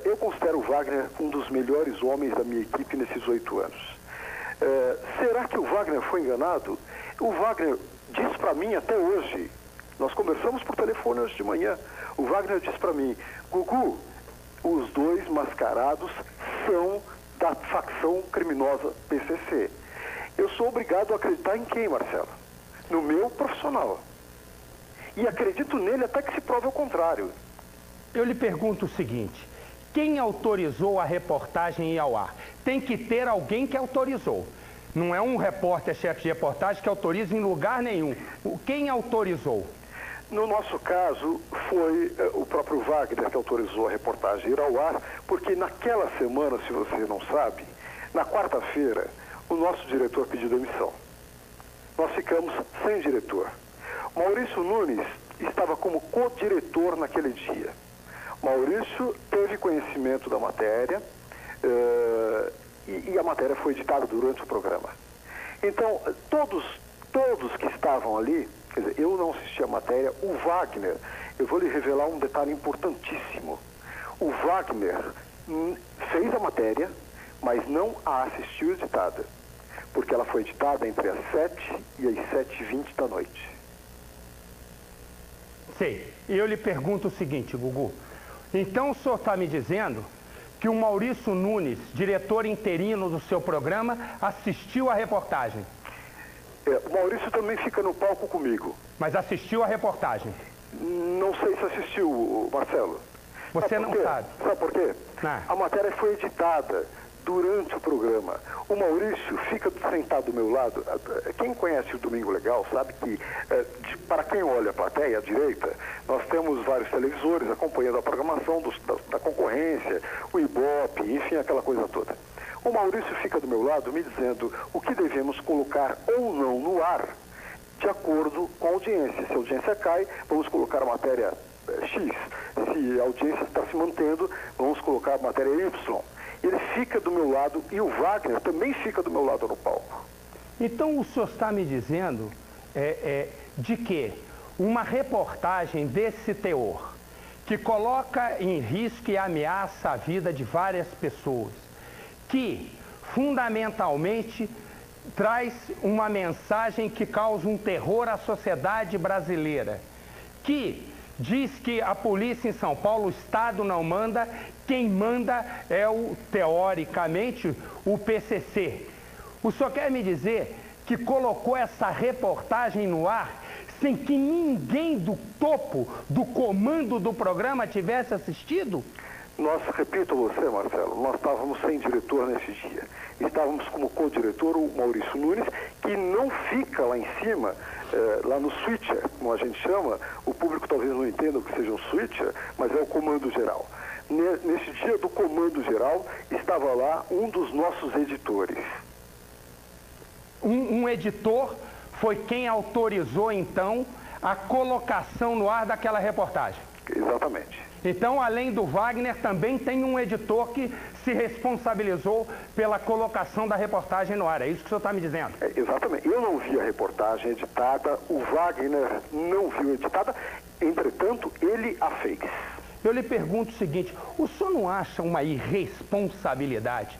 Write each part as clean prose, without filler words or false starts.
Eu considero o Wagner um dos melhores homens da minha equipe nesses 8 anos. Será que o Wagner foi enganado? O Wagner diz para mim até hoje, nós conversamos por telefone hoje de manhã, o Wagner diz para mim, Gugu, os dois mascarados são da facção criminosa PCC. Eu sou obrigado a acreditar em quem, Marcelo? No meu profissional. E acredito nele até que se prove o contrário. Eu lhe pergunto o seguinte, quem autorizou a reportagem ir ao ar? Tem que ter alguém que autorizou. Não é um repórter, chefe de reportagem, que autoriza em lugar nenhum. Quem autorizou? No nosso caso, foi o próprio Wagner que autorizou a reportagem ir ao ar, porque naquela semana, se você não sabe, na quarta-feira, o nosso diretor pediu demissão. Nós ficamos sem diretor. Maurício Nunes estava como co-diretor naquele dia. Maurício teve conhecimento da matéria e a matéria foi editada durante o programa. Então, todos que estavam ali, quer dizer, eu não assisti a matéria, o Wagner, eu vou lhe revelar um detalhe importantíssimo. O Wagner fez a matéria, mas não a assistiu editada, porque ela foi editada entre as 7 e as 7h20 da noite. Sei. E eu lhe pergunto o seguinte, Gugu. Então o senhor está me dizendo que o Maurício Nunes, diretor interino do seu programa, assistiu a reportagem? O Maurício também fica no palco comigo. Mas assistiu a reportagem? Não sei se assistiu, Marcelo. Você não sabe. Sabe por quê? Ah. A matéria foi editada durante o programa. O Maurício fica sentado do meu lado. Quem conhece o Domingo Legal sabe que, para quem olha a plateia à direita, nós temos vários televisores acompanhando a programação da concorrência, o Ibope, enfim, aquela coisa toda. O Maurício fica do meu lado me dizendo o que devemos colocar ou não no ar, de acordo com a audiência. Se a audiência cai, vamos colocar a matéria X. Se a audiência está se mantendo, vamos colocar a matéria Y. Ele fica do meu lado e o Wagner também fica do meu lado no palco. Então o senhor está me dizendo de que uma reportagem desse teor, que coloca em risco e ameaça a vida de várias pessoas, que fundamentalmente traz uma mensagem que causa um terror à sociedade brasileira, que diz que a polícia em São Paulo, o Estado não manda, quem manda é, teoricamente, o PCC. O senhor quer me dizer que colocou essa reportagem no ar sem que ninguém do topo, do comando do programa tivesse assistido? Nós, repito a você, Marcelo, nós estávamos sem diretor nesse dia. Estávamos como co-diretor o Maurício Nunes, que não fica lá em cima, lá no switcher, como a gente chama. O público talvez não entenda o que seja um switcher, mas é o comando geral. Nesse dia do comando geral, estava lá um dos nossos editores. Um editor foi quem autorizou, então, a colocação no ar daquela reportagem? Exatamente. Então, além do Wagner, também tem um editor que se responsabilizou pela colocação da reportagem no ar. É isso que o senhor está me dizendo? Exatamente. Eu não vi a reportagem editada, o Wagner não viu editada, entretanto, ele a fez. Eu lhe pergunto o seguinte, o senhor não acha uma irresponsabilidade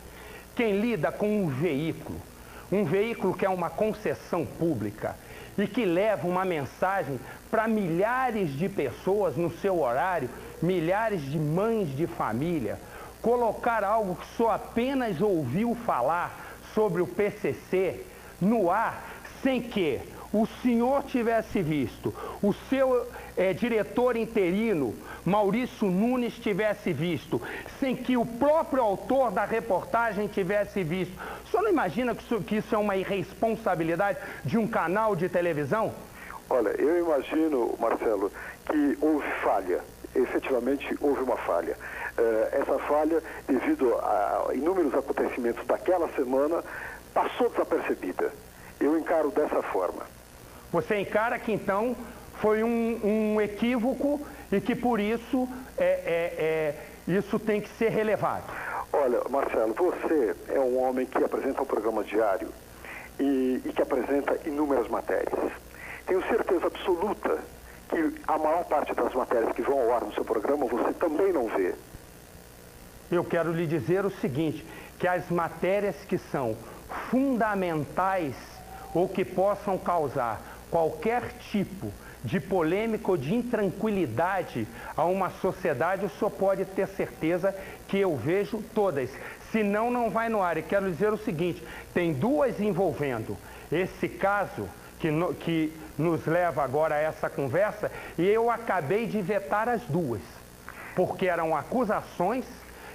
quem lida com um veículo que é uma concessão pública e que leva uma mensagem para milhares de pessoas no seu horário, milhares de mães de família, colocar algo que só apenas ouviu falar sobre o PCC no ar, sem que o senhor tivesse visto, o seu diretor interino, Maurício Nunes, tivesse visto, sem que o próprio autor da reportagem tivesse visto. O senhor não imagina que isso é uma irresponsabilidade de um canal de televisão? Olha, eu imagino, Marcelo, que houve falha. Efetivamente houve uma falha. Essa falha, devido a inúmeros acontecimentos daquela semana, passou desapercebida. Eu encaro dessa forma. Você encara que então foi um equívoco e que por isso isso tem que ser relevado? Olha, Marcelo, você é um homem que apresenta um programa diário e que apresenta inúmeras matérias. Tenho certeza absoluta que a maior parte das matérias que vão ao ar no seu programa você também não vê. eu quero lhe dizer o seguinte, que as matérias que são fundamentais ou que possam causar qualquer tipo de polêmica ou de intranquilidade a uma sociedade, o senhor pode ter certeza que eu vejo todas. Senão, não vai no ar. E quero dizer o seguinte, tem duas envolvendo esse caso que nos leva agora a essa conversa, e eu acabei de vetar as duas, porque eram acusações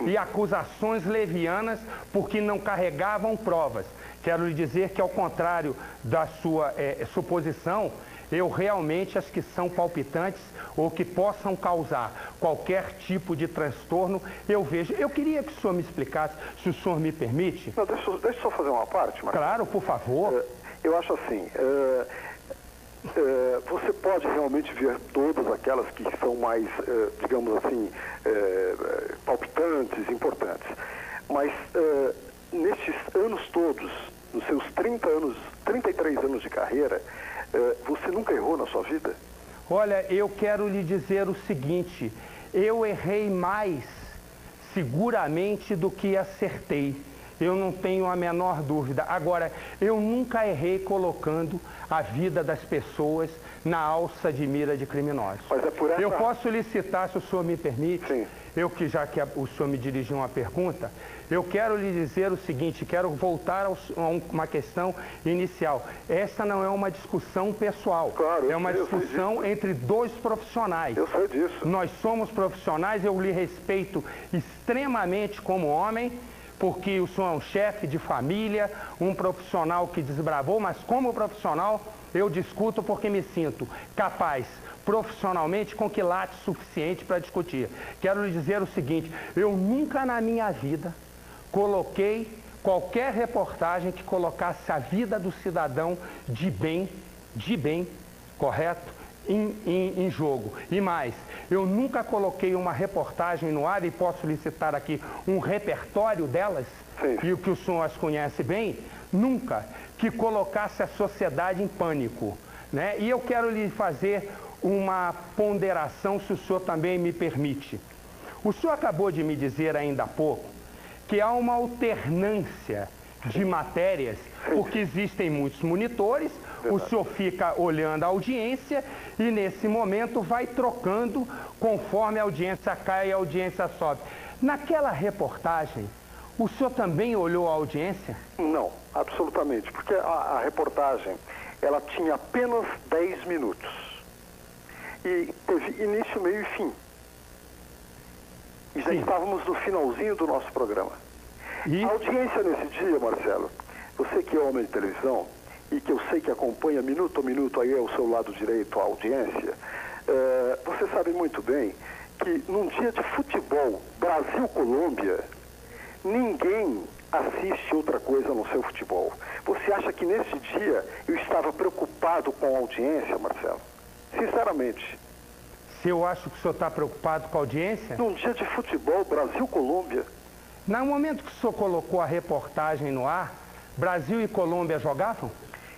e acusações levianas, porque não carregavam provas. Quero lhe dizer que, ao contrário da sua suposição, eu realmente acho que são palpitantes ou que possam causar qualquer tipo de transtorno, eu vejo. Eu queria que o senhor me explicasse, se o senhor me permite. Não, deixa eu só fazer uma parte, Marcelo. Claro, por favor. Eu acho assim, você pode realmente ver todas aquelas que são mais, digamos assim, palpitantes, importantes. Mas nestes anos todos, nos seus 33 anos de carreira, você nunca errou na sua vida? Olha, eu quero lhe dizer o seguinte, eu errei mais seguramente do que acertei. Eu não tenho a menor dúvida. Agora, eu nunca errei colocando a vida das pessoas na alça de mira de criminosos. Mas é por essa... Eu posso lhe citar, se o senhor me permite, Sim. já que o senhor me dirigiu uma pergunta, eu quero lhe dizer o seguinte, quero voltar a uma questão inicial. Essa não é uma discussão pessoal, claro, é uma discussão entre dois profissionais. Eu sei disso. Nós somos profissionais, eu lhe respeito extremamente como homem, porque o senhor é um chefe de família, um profissional que desbravou, mas como profissional eu discuto porque me sinto capaz profissionalmente com quilate suficiente para discutir. Quero lhe dizer o seguinte, eu nunca na minha vida coloquei qualquer reportagem que colocasse a vida do cidadão de bem, correto? Em jogo. E mais, eu nunca coloquei uma reportagem no ar, e posso lhe citar aqui um repertório delas, Sim. e o que o senhor as conhece bem, nunca que colocasse a sociedade em pânico, né? E eu quero lhe fazer uma ponderação, se o senhor também me permite. O senhor acabou de me dizer ainda há pouco que há uma alternância de matérias, porque existem muitos monitores, o senhor fica olhando a audiência e nesse momento vai trocando conforme a audiência cai e a audiência sobe. Naquela reportagem, o senhor também olhou a audiência? Não, absolutamente, porque a reportagem, ela tinha apenas 10 minutos. E teve início, meio e fim. E já estávamos no finalzinho do nosso programa. E? A audiência nesse dia, Marcelo, você que é homem de televisão e que eu sei que acompanha minuto a minuto aí ao seu lado direito a audiência, você sabe muito bem que num dia de futebol Brasil-Colômbia, ninguém assiste outra coisa no seu futebol. Você acha que nesse dia eu estava preocupado com a audiência, Marcelo? Sinceramente. Se eu acho que o senhor está preocupado com a audiência? Num dia de futebol Brasil-Colômbia. No momento que o senhor colocou a reportagem no ar, Brasil e Colômbia jogavam?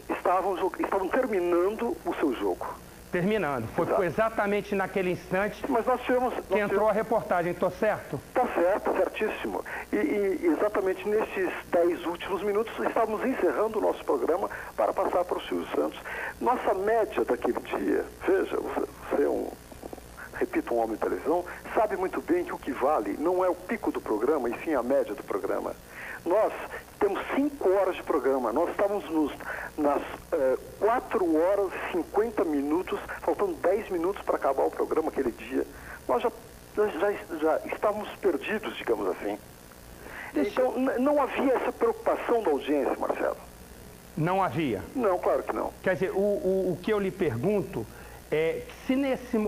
Estavam terminando o seu jogo. Terminando. Foi exatamente naquele instante mas nós tivemos, que entrou a reportagem, estou certo? Está certo, certíssimo. E exatamente nesses 10 últimos minutos estávamos encerrando o nosso programa para passar para o Silvio Santos. Nossa média daquele dia, veja, você é repito, um homem de televisão, sabe muito bem que o que vale não é o pico do programa, e sim a média do programa. Nós temos 5 horas de programa, nós estávamos nas 4 horas e 50 minutos, faltando 10 minutos para acabar o programa aquele dia. Nós já estávamos perdidos, digamos assim. Então, não havia essa preocupação da audiência, Marcelo. Não havia? Não, claro que não. Quer dizer, o que eu lhe pergunto é se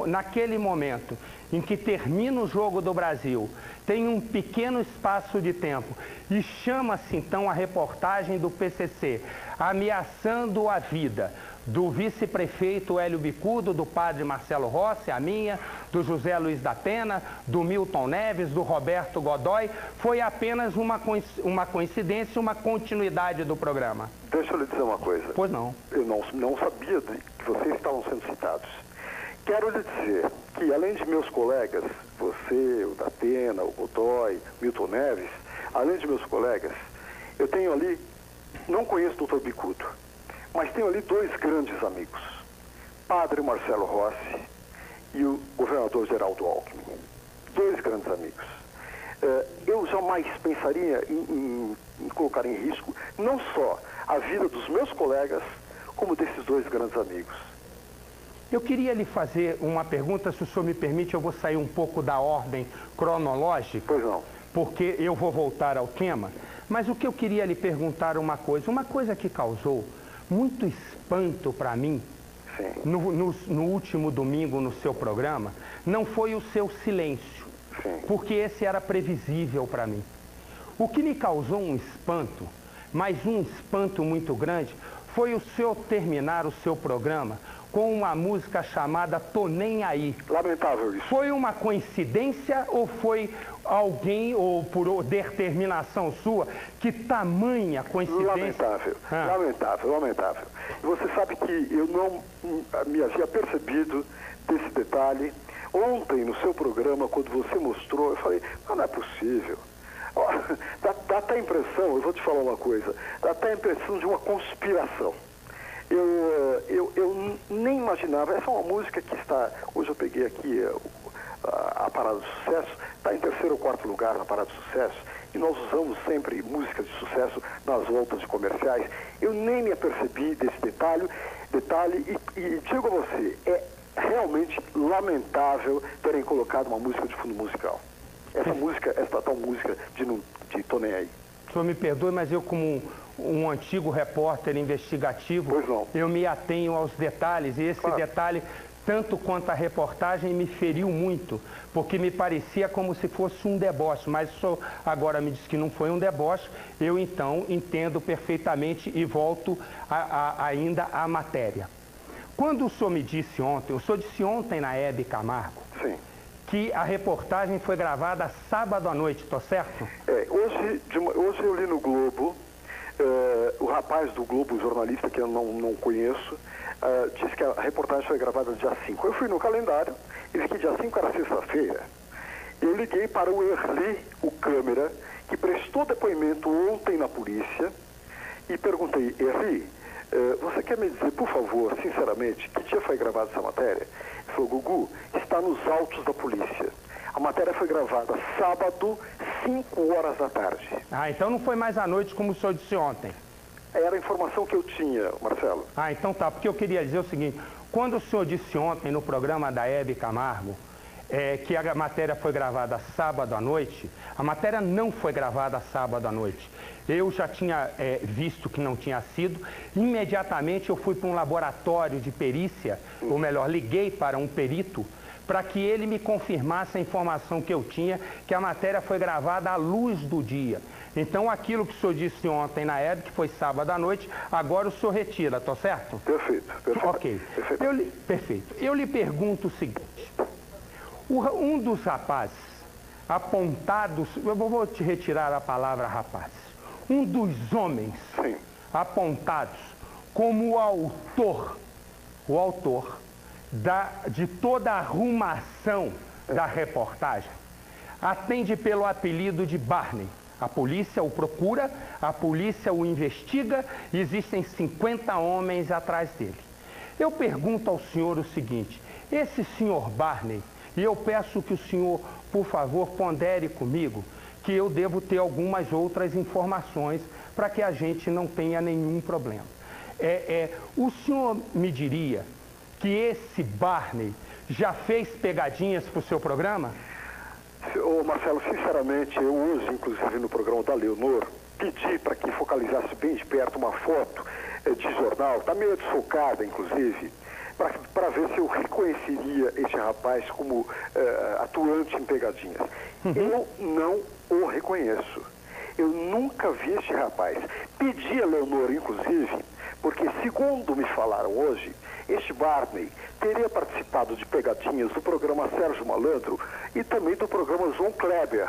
naquele momento em que termina o jogo do Brasil, tem um pequeno espaço de tempo e chama-se então a reportagem do PCC, ameaçando a vida do vice-prefeito Hélio Bicudo, do padre Marcelo Rossi, a minha, do José Luiz da Pena, do Milton Neves, do Roberto Godoy, foi apenas uma coincidência, uma continuidade do programa. Deixa eu lhe dizer uma coisa. Pois não. Eu não sabia que vocês estavam sendo citados. quero lhe dizer que, além de meus colegas, você, o Datena, o Godoy, Milton Neves, além de meus colegas, eu tenho ali, não conheço o Dr. Bicudo, mas tenho ali dois grandes amigos, Padre Marcelo Rossi e o governador Geraldo Alckmin. Dois grandes amigos. Eu jamais pensaria em colocar em risco não só a vida dos meus colegas, como desses dois grandes amigos. Eu queria lhe fazer uma pergunta, se o senhor me permite, eu vou sair um pouco da ordem cronológica. Pois não. Porque eu vou voltar ao tema, mas o que eu queria lhe perguntar uma coisa que causou muito espanto para mim, no último domingo no seu programa, não foi o seu silêncio, porque esse era previsível para mim. O que me causou um espanto, mas um espanto muito grande, foi o senhor terminar o seu programa com uma música chamada Tô Nem Aí. Lamentável isso. Foi uma coincidência ou foi alguém, ou por determinação sua, que tamanha coincidência? Lamentável. Você sabe que eu não me havia percebido desse detalhe. Ontem, no seu programa, quando você mostrou, eu falei, não é possível. Dá até a impressão, eu vou te falar uma coisa, dá até a impressão de uma conspiração. Eu nem imaginava, essa é uma música que está, hoje eu peguei aqui a Parada do Sucesso, está em terceiro ou quarto lugar na Parada do Sucesso, e nós usamos sempre músicas de sucesso nas voltas de comerciais. Eu nem me apercebi desse detalhe e digo a você, é realmente lamentável terem colocado uma música de fundo musical. Essa tal música de Tô Nem Aí. O senhor me perdoe, mas eu como um antigo repórter investigativo, eu me atenho aos detalhes, e esse detalhe, tanto quanto a reportagem, me feriu muito, porque me parecia como se fosse um deboche, mas o senhor agora me disse que não foi um deboche, eu então entendo perfeitamente e volto ainda à matéria. Quando o senhor me disse ontem, o senhor disse ontem na Hebe Camargo, que a reportagem foi gravada sábado à noite, tô certo? Hoje eu li no Globo, o rapaz do Globo, o jornalista que eu não conheço, disse que a reportagem foi gravada dia 5. Eu fui no calendário e vi que dia 5 era sexta-feira. Eu liguei para o Erli, o câmera, que prestou depoimento ontem na polícia, e perguntei, Erli, você quer me dizer, por favor, sinceramente, que dia foi gravada essa matéria? Ele falou, Gugu, está nos autos da polícia. A matéria foi gravada sábado, 5 horas da tarde. Então não foi mais à noite como o senhor disse ontem? Era a informação que eu tinha, Marcelo. Então tá, porque eu queria dizer o seguinte, quando o senhor disse ontem no programa da Hebe Camargo, que a matéria foi gravada sábado à noite, a matéria não foi gravada sábado à noite. Eu já tinha visto que não tinha sido, imediatamente eu fui para um laboratório de perícia, ou melhor, liguei para um perito, para que ele me confirmasse a informação que eu tinha, que a matéria foi gravada à luz do dia. Então, aquilo que o senhor disse ontem na Hebe, que foi sábado à noite, agora o senhor retira, tá certo? Perfeito. Ok. Perfeito. Eu lhe pergunto o seguinte, um dos rapazes apontados, eu vou te retirar a palavra rapazes, um dos homens apontados como o autor de toda a arrumação da reportagem, atende pelo apelido de Barney. A polícia o procura, a polícia o investiga, e existem 50 homens atrás dele. Eu pergunto ao senhor o seguinte, esse senhor Barney, e eu peço que o senhor, por favor, pondere comigo, que eu devo ter algumas outras informações para que a gente não tenha nenhum problema. O senhor me diria que esse Barney já fez pegadinhas para o seu programa? Marcelo, sinceramente, eu hoje, inclusive no programa da Leonor, pedi para que focalizasse bem de perto uma foto de jornal, está meio desfocada, inclusive, para ver se eu reconheceria este rapaz como atuante em pegadinhas. Eu não o reconheço. Eu nunca vi este rapaz. Pedi a Leonor, inclusive, porque, segundo me falaram hoje, este Barney teria participado de pegadinhas do programa Sérgio Malandro e também do programa João Kleber.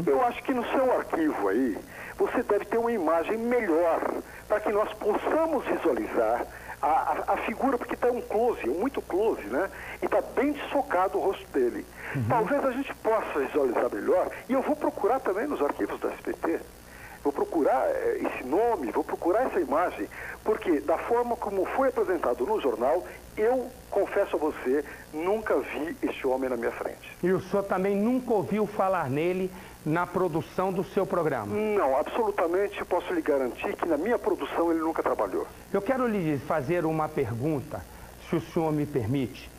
Eu acho que no seu arquivo aí, você deve ter uma imagem melhor para que nós possamos visualizar a figura, porque está um close, muito close, né? E está bem desfocado o rosto dele. Talvez a gente possa visualizar melhor, e eu vou procurar também nos arquivos da SBT, vou procurar esse nome, vou procurar essa imagem, porque da forma como foi apresentado no jornal, eu confesso a você, nunca vi este homem na minha frente. E o senhor também nunca ouviu falar nele na produção do seu programa? Não, absolutamente posso lhe garantir que na minha produção ele nunca trabalhou. Eu quero lhe fazer uma pergunta, se o senhor me permite.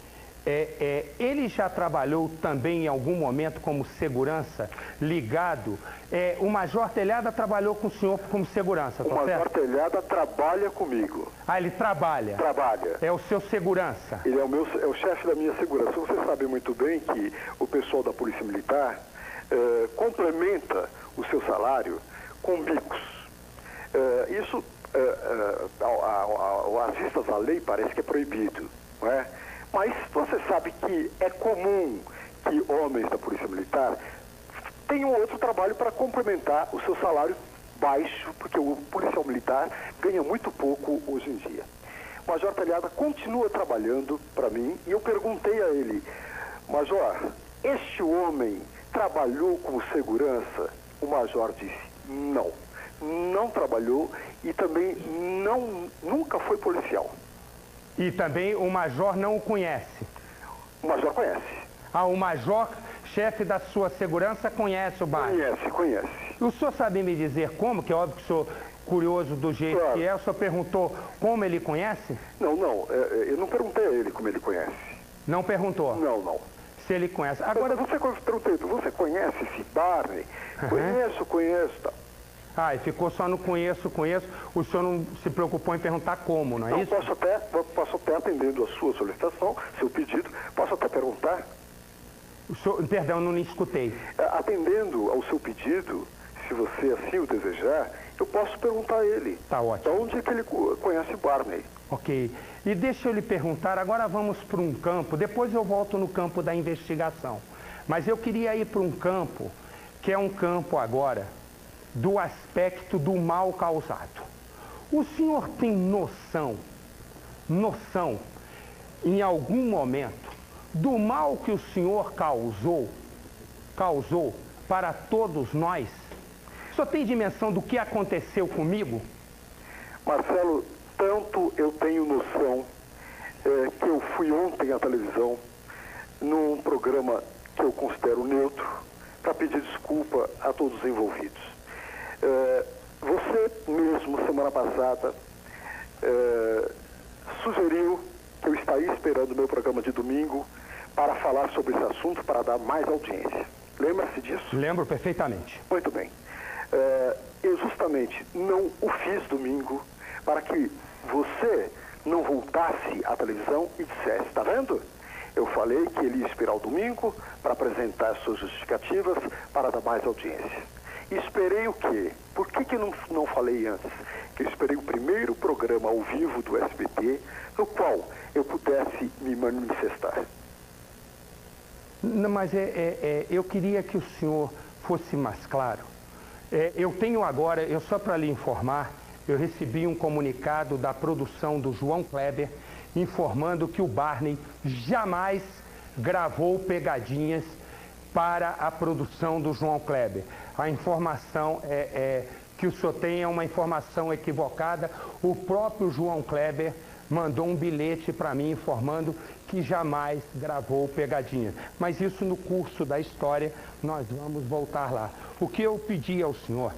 Ele já trabalhou também em algum momento como segurança ligado? O Major Telhada trabalhou com o senhor como segurança, tá certo? O Major Telhada trabalha comigo. Ah, ele trabalha? Trabalha. É o seu segurança? Ele é o chefe da minha segurança. Você sabe muito bem que o pessoal da Polícia Militar complementa o seu salário com bicos. Isso, às vistas da lei, parece que é proibido, não é? Mas você sabe que é comum que homens da Polícia Militar tenham outro trabalho para complementar o seu salário baixo, porque o policial militar ganha muito pouco hoje em dia. O Major Telhada continua trabalhando para mim e eu perguntei a ele, Major, este homem trabalhou como segurança? O Major disse, não trabalhou e também nunca foi policial. E também o Major não o conhece? O Major conhece. Ah, o Major, chefe da sua segurança, conhece o Barney? Conhece. O senhor sabe me dizer como? Que é óbvio que o senhor, curioso do jeito que é, o senhor perguntou como ele conhece? Não, eu não perguntei a ele como ele conhece. Não perguntou? Não. Se ele conhece. Agora, você conhece esse Barney? Conheço. Tá. Ah, e ficou só no conheço. O senhor não se preocupou em perguntar como, não é isso? Posso até, atendendo a sua solicitação, seu pedido, posso até perguntar. Perdão, não me escutei. Atendendo ao seu pedido, se você assim o desejar, eu posso perguntar a ele. Tá ótimo. De onde é que ele conhece Barney? Ok. E deixa eu lhe perguntar, agora vamos para um campo, depois eu volto no campo da investigação. Mas eu queria ir para um campo, que é um campo agora do aspecto do mal causado. O senhor tem noção, em algum momento, do mal que o senhor causou para todos nós? O senhor tem dimensão do que aconteceu comigo? Marcelo, tanto eu tenho noção que eu fui ontem à televisão num programa que eu considero neutro para pedir desculpa a todos os envolvidos. Você mesmo, semana passada, sugeriu que eu estaria esperando o meu programa de domingo para falar sobre esse assunto, para dar mais audiência. Lembra-se disso? Lembro perfeitamente. Muito bem. Eu justamente não o fiz domingo para que você não voltasse à televisão e dissesse, está vendo? Eu falei que ele ia esperar o domingo para apresentar as suas justificativas para dar mais audiência. E esperei o quê? Por que não falei antes? Que eu esperei o primeiro programa ao vivo do SBT, no qual eu pudesse me manifestar. Não, mas eu queria que o senhor fosse mais claro. Eu tenho agora, só para lhe informar, eu recebi um comunicado da produção do João Kleber informando que o Barney jamais gravou pegadinhas para a produção do João Kleber. A informação que o senhor tem é uma informação equivocada. O próprio João Kleber mandou um bilhete para mim informando que jamais gravou pegadinha. Mas isso no curso da história, nós vamos voltar lá. O que eu pedi ao senhor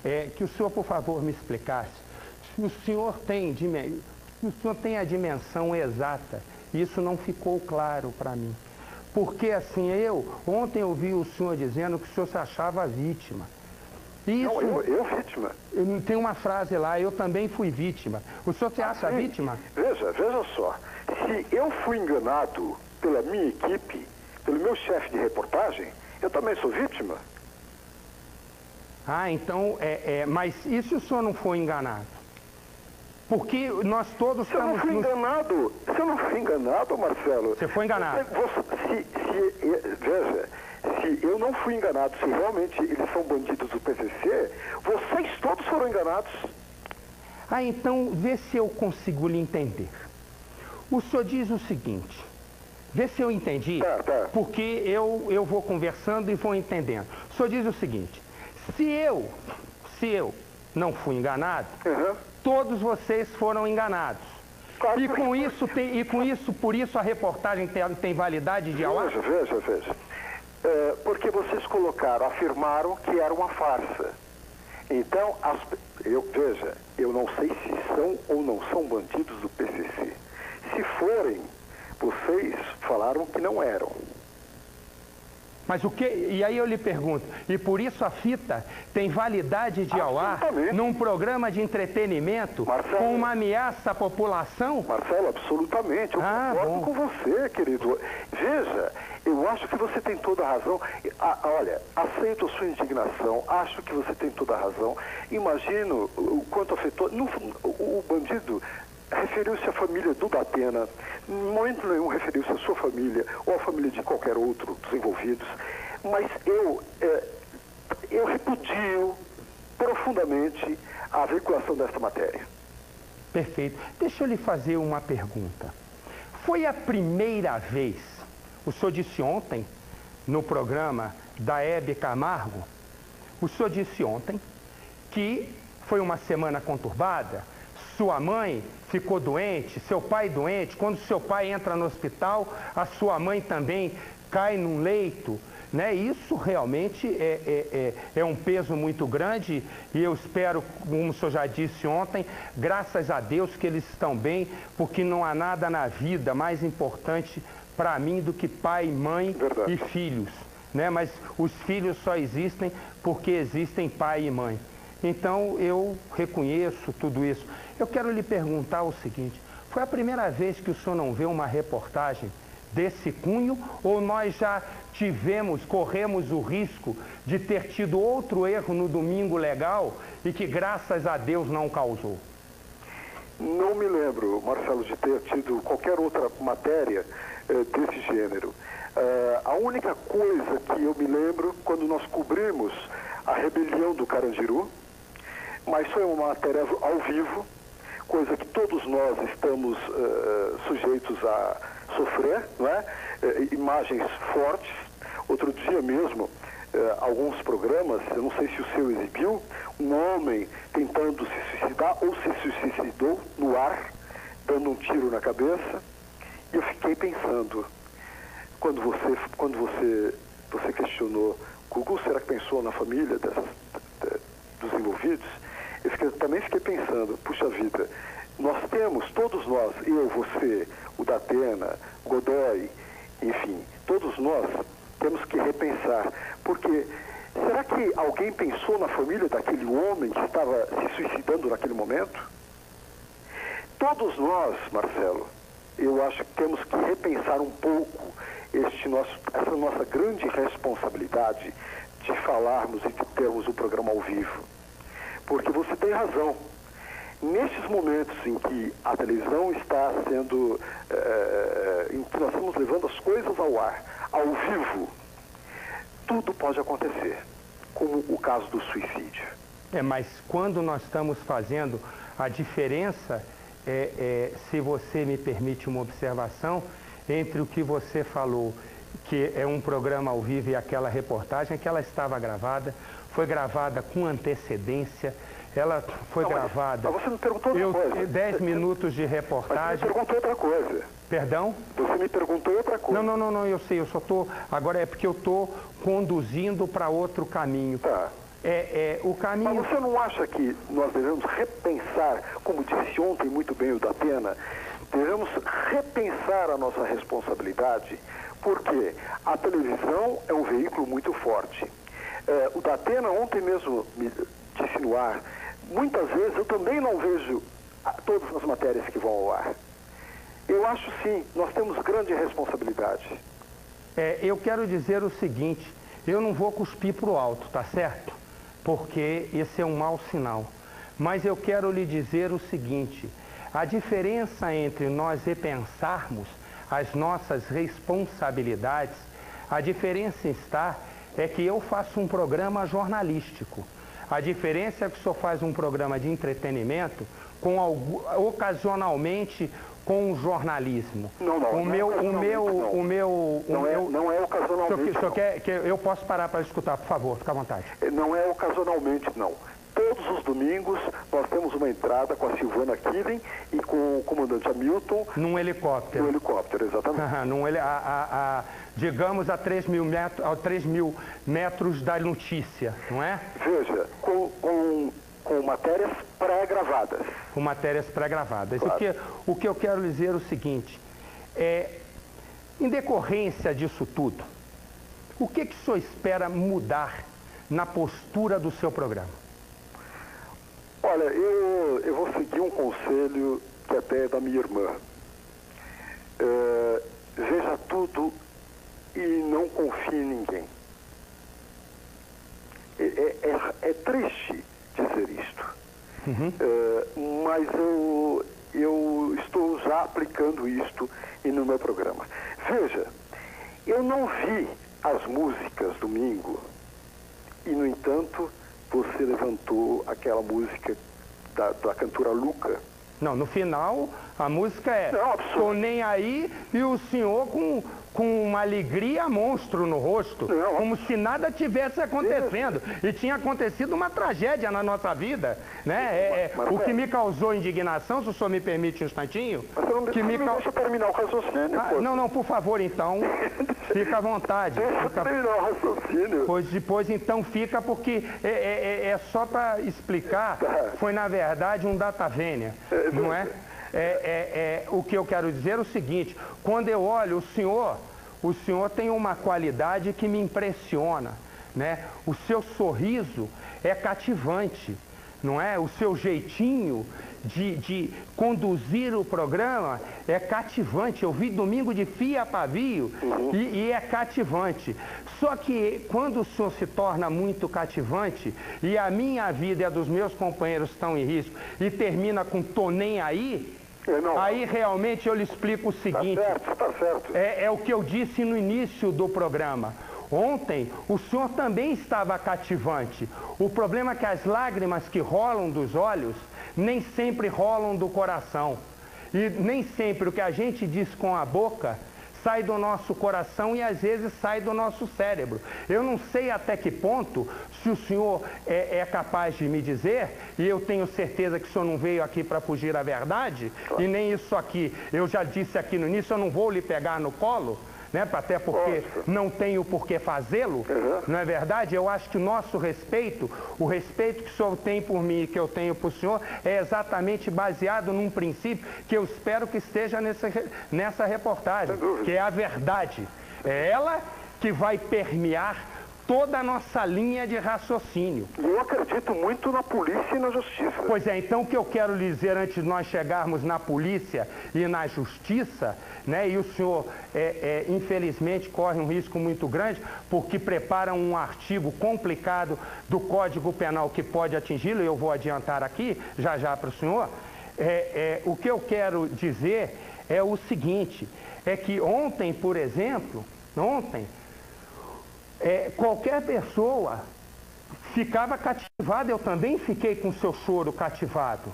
é que o senhor, por favor, me explicasse se o senhor tem a dimensão exata. Isso não ficou claro para mim. Porque assim, ontem eu vi o senhor dizendo que o senhor se achava vítima. Isso, não, eu vítima. Tem uma frase lá, eu também fui vítima. O senhor se acha vítima? Veja só. Se eu fui enganado pela minha equipe, pelo meu chefe de reportagem, eu também sou vítima. Ah, então, mas e se o senhor não foi enganado? Porque nós todos estamos... Se eu não fui enganado, Marcelo... Você foi enganado. Veja, se eu não fui enganado, se realmente eles são bandidos do PCC, vocês todos foram enganados. Ah, então, vê se eu consigo lhe entender. O senhor diz o seguinte, vê se eu entendi, porque eu vou conversando e vou entendendo. O senhor diz o seguinte, se eu não fui enganado, todos vocês foram enganados. Claro, E com isso, por isso a reportagem tem validade de ao ar? Veja. Porque vocês afirmaram que era uma farsa. Então, eu não sei se são ou não são bandidos do PCC. Se forem, vocês falaram que não eram. Mas o que? E aí eu lhe pergunto, e por isso a fita tem validade de ao ar num programa de entretenimento, Marcelo, com uma ameaça à população? Marcelo, absolutamente. Eu concordo com você, querido. Veja, eu acho que você tem toda a razão. Olha, aceito a sua indignação, acho que você tem toda a razão. Imagino o quanto afetou. O bandido referiu-se à família do Datena, em momento nenhum referiu-se à sua família ou à família de qualquer outro dos envolvidos, mas eu repudio profundamente a veiculação desta matéria. Perfeito. Deixa eu lhe fazer uma pergunta. Foi a primeira vez, o senhor disse ontem, no programa da Hebe Camargo, o senhor disse ontem que foi uma semana conturbada, sua mãe ficou doente, seu pai doente, quando seu pai entra no hospital, a sua mãe também cai num leito, né? Isso realmente é um peso muito grande e eu espero, como o senhor já disse ontem, graças a Deus que eles estão bem, porque não há nada na vida mais importante para mim do que pai, mãe e filhos, né? Mas os filhos só existem porque existem pai e mãe. Então, eu reconheço tudo isso. Eu quero lhe perguntar o seguinte, foi a primeira vez que o senhor não vê uma reportagem desse cunho ou nós já corremos o risco de ter tido outro erro no Domingo Legal e que, graças a Deus, não causou? Não me lembro, Marcelo, de ter tido qualquer outra matéria desse gênero. A única coisa que eu me lembro, quando nós cobrimos a rebelião do Carandiru, mas foi uma matéria ao vivo, coisa que todos nós estamos sujeitos a sofrer, não é? Imagens fortes. Outro dia mesmo, alguns programas, eu não sei se o seu exibiu, um homem tentando se suicidar ou se suicidou no ar, dando um tiro na cabeça. E eu fiquei pensando, quando você questionou, Gugu, será que pensou na família dos envolvidos? Também fiquei pensando, puxa vida, nós temos, todos nós, eu, você, o Datena, Godoy, enfim, todos nós temos que repensar, porque será que alguém pensou na família daquele homem que estava se suicidando naquele momento? Todos nós, Marcelo, eu acho que temos que repensar um pouco essa nossa grande responsabilidade de falarmos e de termos o programa ao vivo. Porque você tem razão. Nestes momentos em que a televisão está sendo... em que nós estamos levando as coisas ao ar, ao vivo, tudo pode acontecer, como o caso do suicídio. Mas quando nós estamos fazendo a diferença, se você me permite uma observação, entre o que você falou, que é um programa ao vivo e aquela reportagem, que ela estava gravada, foi gravada com antecedência, ela foi gravada... Mas você me perguntou outra coisa. 10 minutos de reportagem... Mas você me perguntou outra coisa. Perdão? Você me perguntou outra coisa. Não, eu sei, eu só estou... Agora é porque eu estou conduzindo para outro caminho. Tá. O caminho... Mas você não acha que nós devemos repensar, como disse ontem muito bem o Datena, devemos repensar a nossa responsabilidade, porque a televisão é um veículo muito forte. O Datena ontem mesmo me disse no ar, muitas vezes eu também não vejo todas as matérias que vão ao ar. Eu acho sim, nós temos grande responsabilidade. Eu quero dizer o seguinte, eu não vou cuspir para o alto, tá certo? Porque esse é um mau sinal. Mas eu quero lhe dizer o seguinte, a diferença entre nós repensarmos as nossas responsabilidades, a diferença está é que eu faço um programa jornalístico. A diferença é que o senhor faz um programa de entretenimento ocasionalmente com o jornalismo. Não, não é ocasionalmente. Eu posso parar para escutar, por favor, fica à vontade. Não é ocasionalmente, não. Todos os domingos nós temos uma entrada com a Silvana Killing e com o comandante Hamilton. Num helicóptero. No helicóptero, exatamente. Digamos a 3 mil metros da notícia, não é? Veja, com matérias pré-gravadas. Com matérias pré-gravadas. Claro. O que eu quero dizer é o seguinte, em decorrência disso tudo, o que o senhor espera mudar na postura do seu programa? Olha, eu vou seguir um conselho que até é da minha irmã. Veja tudo e não confie em ninguém. É triste dizer isto, mas eu estou já aplicando isto no meu programa. Veja, eu não vi as músicas domingo e, no entanto, você levantou aquela música da cantora Luca. Não, no final a música é Tô Nem Aí, e o senhor com uma alegria monstro no rosto, como se nada tivesse acontecendo. E tinha acontecido uma tragédia na nossa vida, né? O que me causou indignação, se o senhor me permite um instantinho... Mas você não deixa terminar o raciocínio, Não, por favor, então, fica à vontade. Deixa terminar o raciocínio. Pois depois, então, fica, porque é só para explicar, foi, na verdade, um data vênia, não é? O que eu quero dizer é o seguinte, quando eu olho o senhor tem uma qualidade que me impressiona, né? O seu sorriso é cativante, não é? O seu jeitinho de conduzir o programa é cativante. Eu vi domingo de fio a pavio e é cativante. Só que quando o senhor se torna muito cativante e a minha vida e a dos meus companheiros estão em risco e termina com Tô Nem Aí, aí realmente eu lhe explico o seguinte, tá certo. É o que eu disse no início do programa. Ontem o senhor também estava cativante. O problema é que as lágrimas que rolam dos olhos nem sempre rolam do coração. E nem sempre o que a gente diz com a boca sai do nosso coração e às vezes sai do nosso cérebro. Eu não sei até que ponto, se o senhor é capaz de me dizer, e eu tenho certeza que o senhor não veio aqui para fugir à verdade, e nem isso aqui, eu já disse aqui no início, eu não vou lhe pegar no colo, né, até porque não tenho por que fazê-lo, não é verdade? Eu acho que o nosso respeito, o respeito que o senhor tem por mim e que eu tenho por o senhor, é exatamente baseado num princípio que eu espero que esteja nessa reportagem, que é a verdade. É ela que vai permear toda a nossa linha de raciocínio. E eu acredito muito na polícia e na justiça. Pois é, então o que eu quero lhe dizer antes de nós chegarmos na polícia e na justiça, né, e o senhor, infelizmente, corre um risco muito grande, porque prepara um artigo complicado do Código Penal que pode atingi-lo, e eu vou adiantar aqui, já para o senhor, o que eu quero dizer é o seguinte, é que ontem, por exemplo, qualquer pessoa ficava cativada, eu também fiquei com o seu choro cativado.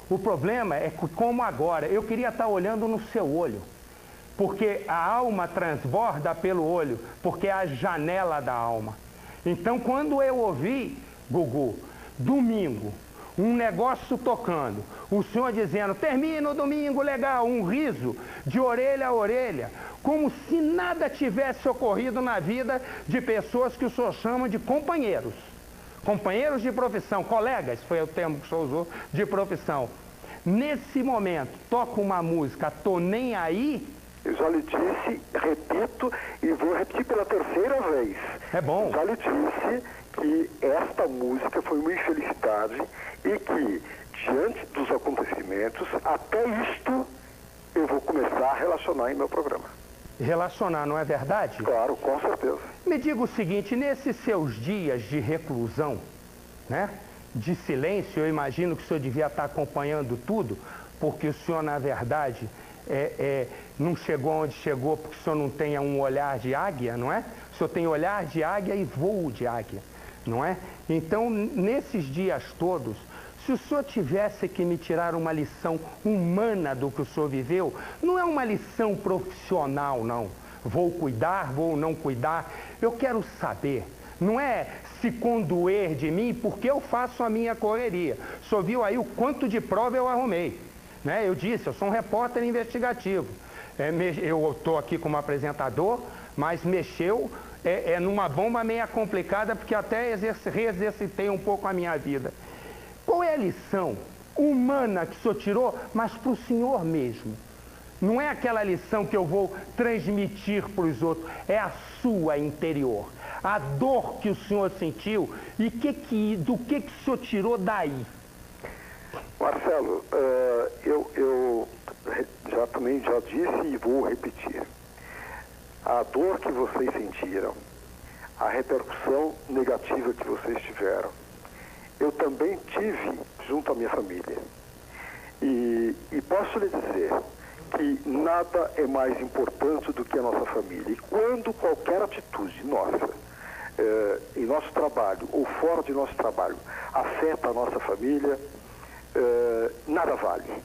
O problema é que, como agora, eu queria estar olhando no seu olho, porque a alma transborda pelo olho, porque é a janela da alma. Então, quando eu ouvi, Gugu, domingo, um negócio tocando, o senhor dizendo, termina o domingo legal, um riso de orelha a orelha, como se nada tivesse ocorrido na vida de pessoas que o senhor chama de companheiros. Companheiros de profissão, colegas, foi o termo que o senhor usou, de profissão. Nesse momento, toca uma música, Tô Nem Aí. Eu já lhe disse, repito, e vou repetir pela terceira vez. É bom. Já lhe disse que esta música foi uma infelicidade e que, diante dos acontecimentos, até isto eu vou começar a relacionar em meu programa. Relacionar, não é verdade? Claro, com certeza. Me diga o seguinte, nesses seus dias de reclusão, né, de silêncio, eu imagino que o senhor devia estar acompanhando tudo, porque o senhor, na verdade, não chegou onde chegou porque o senhor não tenha um olhar de águia, não é? O senhor tem olhar de águia e voo de águia, não é? Então, nesses dias todos, o se o senhor tivesse que me tirar uma lição humana do que o senhor viveu, não é uma lição profissional, não. Vou cuidar, vou não cuidar. Eu quero saber, não é se condoer de mim, porque eu faço a minha correria. O senhor viu aí o quanto de prova eu arrumei, né? Eu disse, eu sou um repórter investigativo. Eu estou aqui como apresentador, mas mexeu numa bomba meia complicada, porque até reexercitei um pouco a minha vida. Qual é a lição humana que o senhor tirou, mas para o senhor mesmo? Não é aquela lição que eu vou transmitir para os outros, é a sua interior. A dor que o senhor sentiu e do que o senhor tirou daí? Marcelo, eu também já disse e vou repetir. A dor que vocês sentiram, a repercussão negativa que vocês tiveram, eu também tive junto à minha família. E posso lhe dizer que nada é mais importante do que a nossa família. E quando qualquer atitude nossa, em nosso trabalho ou fora de nosso trabalho, afeta a nossa família, nada vale.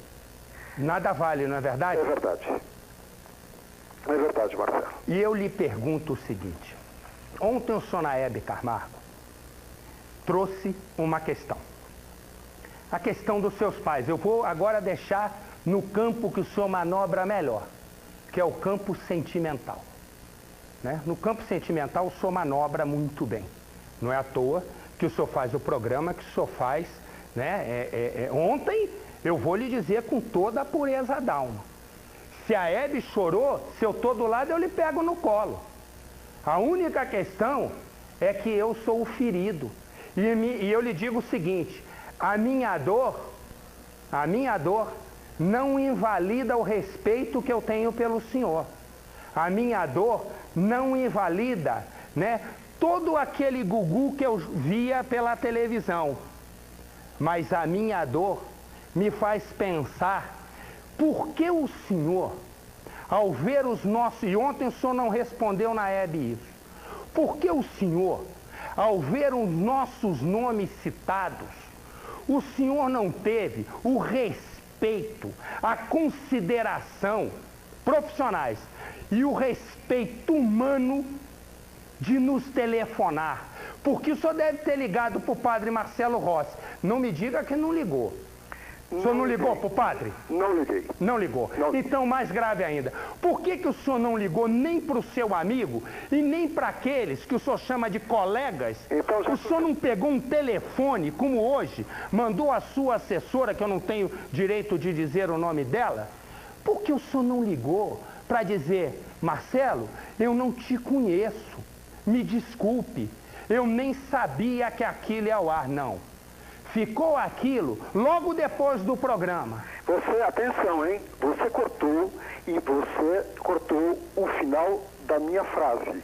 Nada vale, não é verdade? É verdade. É verdade, Marcelo. E eu lhe pergunto o seguinte. Ontem o senhor Hebe Camargo trouxe uma questão. A questão dos seus pais. Eu vou agora deixar no campo que o senhor manobra melhor, que é o campo sentimental. Né? No campo sentimental o senhor manobra muito bem. Não é à toa que o senhor faz o programa que o senhor faz, né? Ontem eu vou lhe dizer com toda a pureza da alma. Se a Hebe chorou, se eu estou do lado, eu lhe pego no colo. A única questão é que eu sou o ferido. E eu lhe digo o seguinte, a minha dor não invalida o respeito que eu tenho pelo senhor. A minha dor não invalida, né, todo aquele gugu que eu via pela televisão. Mas a minha dor me faz pensar por que o senhor, ao ver os nossos... E ontem o senhor não respondeu na Hebe isso. Por que o senhor, ao ver os nossos nomes citados, o senhor não teve o respeito, a consideração profissionais e o respeito humano de nos telefonar? Porque o senhor deve ter ligado para o padre Marcelo Rossi. Não me diga que não ligou. O senhor não ligou para o padre? Não liguei. Não ligou. Não. Então, mais grave ainda, por que o senhor não ligou nem para o seu amigo e nem para aqueles que o senhor chama de colegas? Então, o senhor não pegou um telefone, como hoje, mandou a sua assessora, que eu não tenho direito de dizer o nome dela? Por que o senhor não ligou para dizer, Marcelo, eu não te conheço, me desculpe, eu nem sabia que aquilo ia ao ar, não. Ficou aquilo logo depois do programa. Você, atenção, hein? Você cortou o final da minha frase.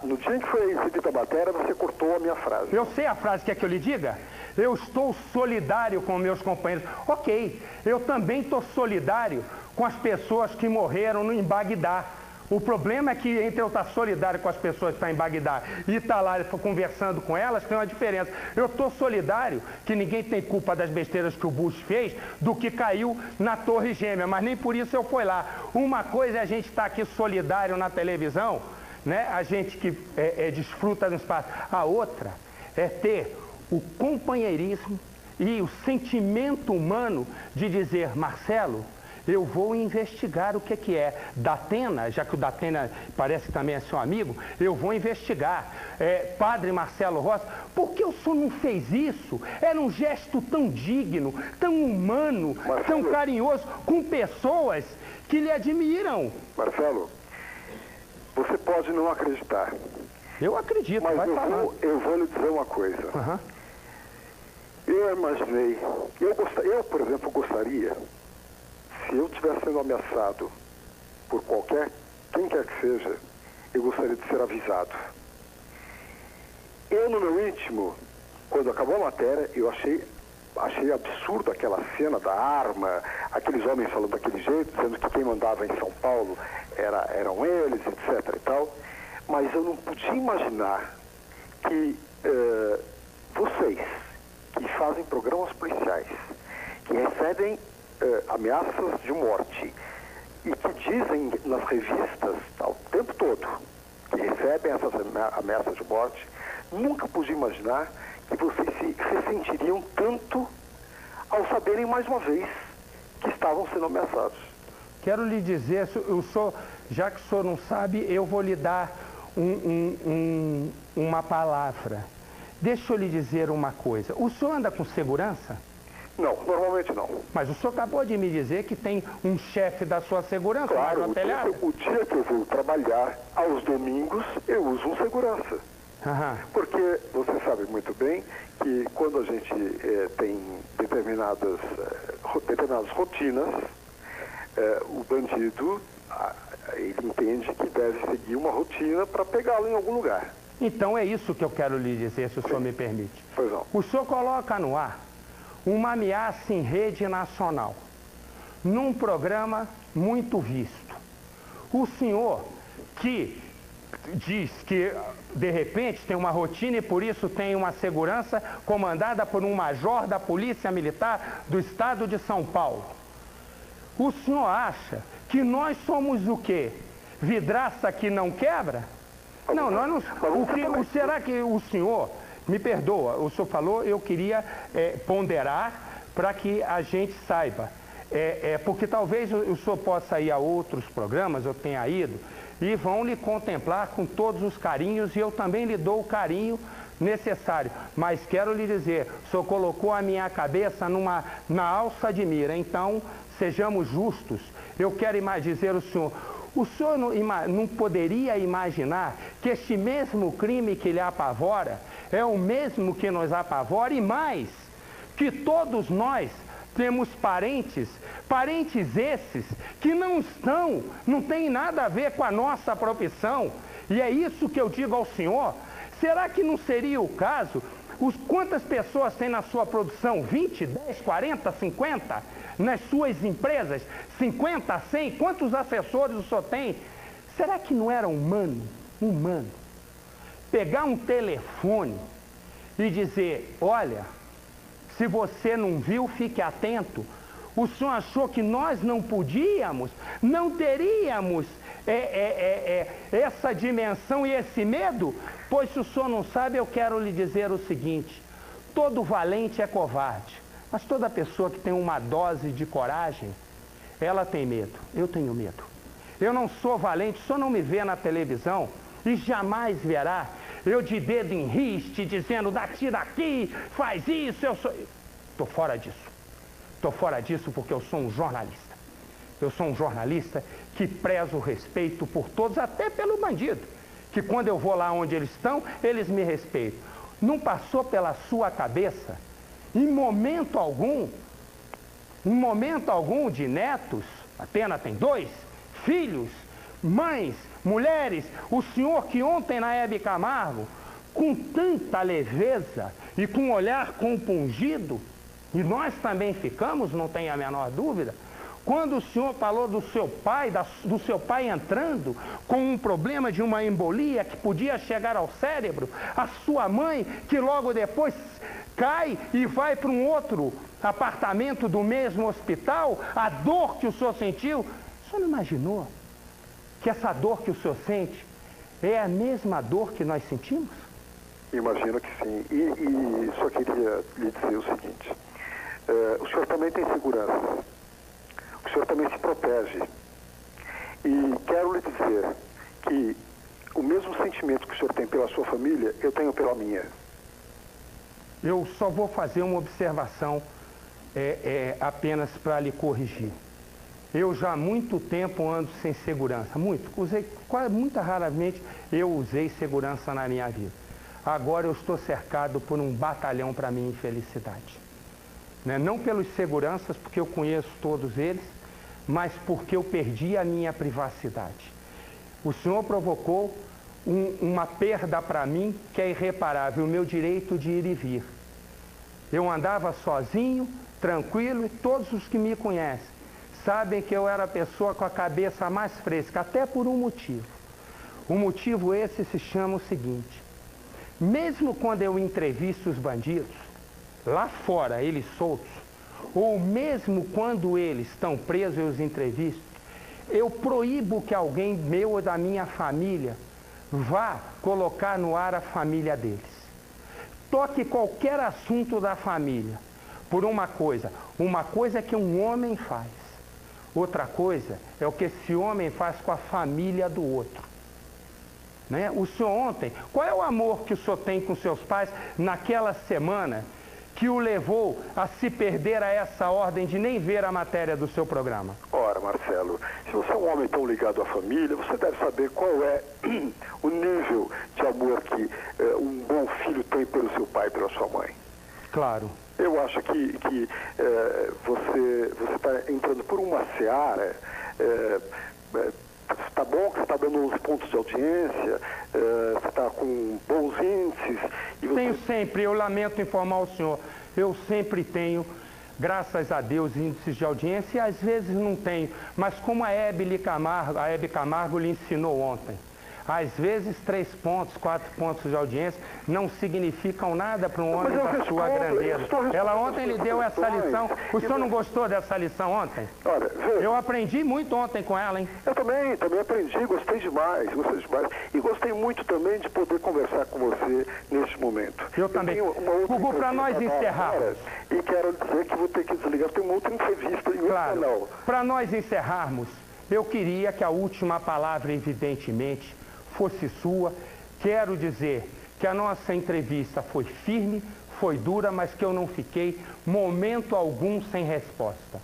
No dia em que foi exibida a matéria, você cortou a minha frase. Eu sei a frase, quer que eu lhe diga? Eu estou solidário com meus companheiros. Ok, eu também estou solidário com as pessoas que morreram em Bagdá. O problema é que entre eu estar solidário com as pessoas que estão em Bagdá e estar lá conversando com elas, tem uma diferença. Eu estou solidário, que ninguém tem culpa das besteiras que o Bush fez, do que caiu na Torre Gêmea, mas nem por isso eu fui lá. Uma coisa é a gente estar aqui solidário na televisão, né? A gente que desfruta do espaço. A outra é ter o companheirismo e o sentimento humano de dizer, Marcelo, eu vou investigar o que é. Datena, já que o Datena parece que também é seu amigo, eu vou investigar. Padre Marcelo Rossi, por que o senhor não fez isso? Era um gesto tão digno, tão humano, Marcelo, tão carinhoso, com pessoas que lhe admiram. Marcelo, você pode não acreditar. Eu acredito, mas vai falar. Eu vou lhe dizer uma coisa. Uhum. Eu imaginei, eu, por exemplo, gostaria... Se eu estivesse sendo ameaçado por quem quer que seja, eu gostaria de ser avisado. Eu, no meu íntimo, quando acabou a matéria, eu achei absurdo aquela cena da arma, aqueles homens falando daquele jeito, dizendo que quem mandava em São Paulo eram eles, etc. e tal. Mas eu não podia imaginar que vocês, que fazem programas policiais, que recebem ameaças de morte e que dizem nas revistas o tempo todo que recebem essas ameaças de morte, nunca pude imaginar que vocês se ressentiriam tanto ao saberem mais uma vez que estavam sendo ameaçados. Quero lhe dizer, já que o senhor não sabe, eu vou lhe dar uma palavra. Deixa eu lhe dizer uma coisa. O senhor anda com segurança? Não, normalmente não. Mas o senhor acabou de me dizer que tem um chefe da sua segurança, claro, no telhado. O dia que eu vou trabalhar, aos domingos, eu uso um segurança. Aham. Porque você sabe muito bem que quando a gente tem determinadas rotinas, o bandido ele entende que deve seguir uma rotina para pegá-lo em algum lugar. Então é isso que eu quero lhe dizer, se o senhor me permite. Pois não. O senhor coloca no ar uma ameaça em rede nacional, num programa muito visto. O senhor que diz que, de repente, tem uma rotina e por isso tem uma segurança comandada por um major da Polícia Militar do Estado de São Paulo. O senhor acha que nós somos o quê? Vidraça que não quebra? Não, nós não... será que o senhor... Me perdoa, o senhor falou, eu queria ponderar para que a gente saiba. Porque talvez o senhor possa ir a outros programas, eu tenha ido, e vão lhe contemplar com todos os carinhos, e eu também lhe dou o carinho necessário. Mas quero lhe dizer, o senhor colocou a minha cabeça na alça de mira, então sejamos justos. Eu quero dizer ao senhor... O senhor não poderia imaginar que este mesmo crime que lhe apavora é o mesmo que nos apavora e mais, que todos nós temos parentes esses que não têm nada a ver com a nossa profissão. E é isso que eu digo ao senhor. Será que não seria o caso? Quantas pessoas tem na sua produção? 20, 10, 40, 50? Nas suas empresas? 50, 100? Quantos assessores o senhor tem? Será que não era humano pegar um telefone e dizer, olha, se você não viu, fique atento. O senhor achou que nós não podíamos, não teríamos essa dimensão e esse medo? Pois se o senhor não sabe, eu quero lhe dizer o seguinte, todo valente é covarde, mas toda pessoa que tem uma dose de coragem, ela tem medo. Eu tenho medo. Eu não sou valente, o senhor não me vê na televisão e jamais verá eu de dedo em riste, dizendo, tira daqui, faz isso, eu sou... Estou fora disso. Estou fora disso porque eu sou um jornalista. Eu sou um jornalista que preza o respeito por todos, até pelo bandido, que quando eu vou lá onde eles estão, eles me respeitam. Não passou pela sua cabeça, em momento algum de netos, a Atena tem 2, filhos, mães, mulheres, o senhor que ontem na Hebe Camargo, com tanta leveza e com um olhar compungido, e nós também ficamos, não tem a menor dúvida, quando o senhor falou do seu pai entrando com um problema de uma embolia que podia chegar ao cérebro, a sua mãe que logo depois cai e vai para um outro apartamento do mesmo hospital, a dor que o senhor sentiu, o senhor não imaginou que essa dor que o senhor sente é a mesma dor que nós sentimos? Imagino que sim. E só queria lhe dizer o seguinte, o senhor também tem segurança. O senhor também se protege. E quero lhe dizer que o mesmo sentimento que o senhor tem pela sua família, eu tenho pela minha. Eu só vou fazer uma observação apenas para lhe corrigir. Eu já há muito tempo ando sem segurança, muito raramente eu usei segurança na minha vida. Agora eu estou cercado por um batalhão para minha infelicidade. Não pelos seguranças, porque eu conheço todos eles, mas porque eu perdi a minha privacidade. O senhor provocou uma perda para mim que é irreparável, o meu direito de ir e vir. Eu andava sozinho, tranquilo, e todos os que me conhecem sabem que eu era a pessoa com a cabeça mais fresca, até por um motivo. O motivo esse se chama o seguinte: mesmo quando eu entrevisto os bandidos, lá fora, eles soltos, ou mesmo quando eles estão presos, eu os entrevisto, eu proíbo que alguém meu ou da minha família vá colocar no ar a família deles. Toque qualquer assunto da família por uma coisa é que um homem faz, outra coisa é o que esse homem faz com a família do outro. Né? O senhor ontem, qual é o amor que o senhor tem com seus pais naquela semana que o levou a se perder a essa ordem de nem ver a matéria do seu programa? Ora, Marcelo, se você é um homem tão ligado à família, você deve saber qual é o nível de amor que um bom filho tem pelo seu pai e pela sua mãe. Claro. Eu acho que você está entrando por uma seara. Está bom que você está dando uns pontos de audiência, você está com bons índices. E você... Tenho sempre, eu lamento informar o senhor, eu sempre tenho, graças a Deus, índices de audiência, e às vezes não tenho, mas como a Hebe Camargo lhe ensinou ontem, às vezes 3 pontos, 4 pontos de audiência não significam nada para um homem da sua grandeza. Ela ontem lhe deu essa lição. O senhor não gostou dessa lição ontem? Olha, eu aprendi muito ontem com ela, hein? Eu também aprendi, gostei demais. E gostei muito também de poder conversar com você neste momento. Eu também. Gugu, para nós encerrarmos. E quero dizer que vou ter que desligar, tem uma outra entrevista em outro canal. Para nós encerrarmos, eu queria que a última palavra, evidentemente, fosse sua. Quero dizer que a nossa entrevista foi firme, foi dura, mas que eu não fiquei momento algum sem resposta.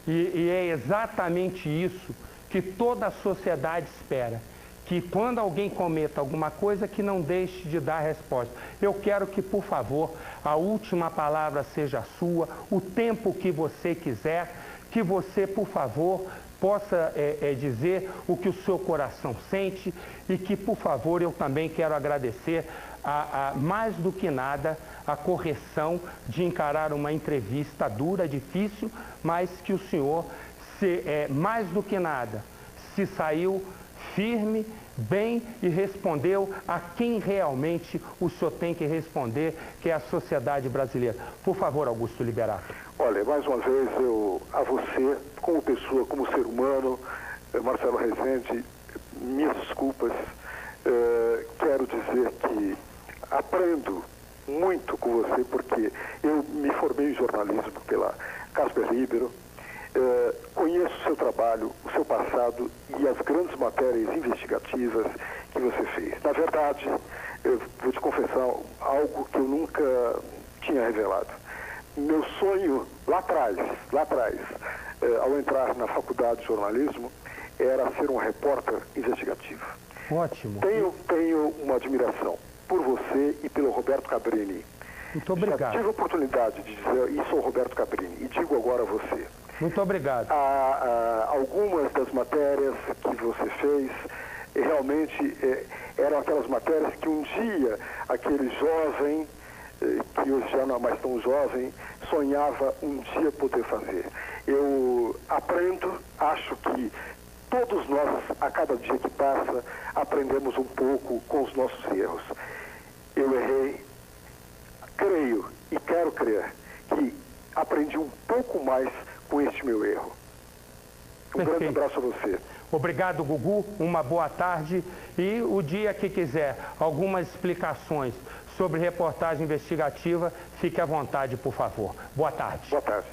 E é exatamente isso que toda a sociedade espera, que quando alguém cometa alguma coisa, que não deixe de dar resposta. Eu quero que, por favor, a última palavra seja sua, o tempo que você quiser, que você, por favor, possa dizer o que o seu coração sente e que, por favor, eu também quero agradecer mais do que nada a correção de encarar uma entrevista dura, difícil, mas que o senhor, mais do que nada, se saiu firme, bem e respondeu a quem realmente o senhor tem que responder, que é a sociedade brasileira. Por favor, Augusto Liberato. Olha, mais uma vez, a você, como pessoa, como ser humano, Marcelo Rezende, minhas desculpas. Quero dizer que aprendo muito com você, porque eu me formei em jornalismo pela Casper Libero, conheço o seu trabalho, o seu passado e as grandes matérias investigativas que você fez. Na verdade, eu vou te confessar algo que eu nunca tinha revelado. Meu sonho lá atrás, ao entrar na faculdade de jornalismo, era ser um repórter investigativo. Ótimo. Tenho uma admiração por você e pelo Roberto Cabrini. Muito obrigado. Já tive a oportunidade de dizer isso ao Roberto Cabrini e digo agora a você. Muito obrigado. Algumas das matérias que você fez realmente eram aquelas matérias que um dia aquele jovem, que hoje já não é mais tão jovem, sonhava um dia poder fazer. Eu aprendo, acho que todos nós, a cada dia que passa, aprendemos um pouco com os nossos erros. Eu errei, creio e quero crer que aprendi um pouco mais com este meu erro. Um grande abraço a você. Obrigado, Gugu. Uma boa tarde. E o dia que quiser algumas explicações sobre reportagem investigativa, fique à vontade, por favor. Boa tarde. Boa tarde.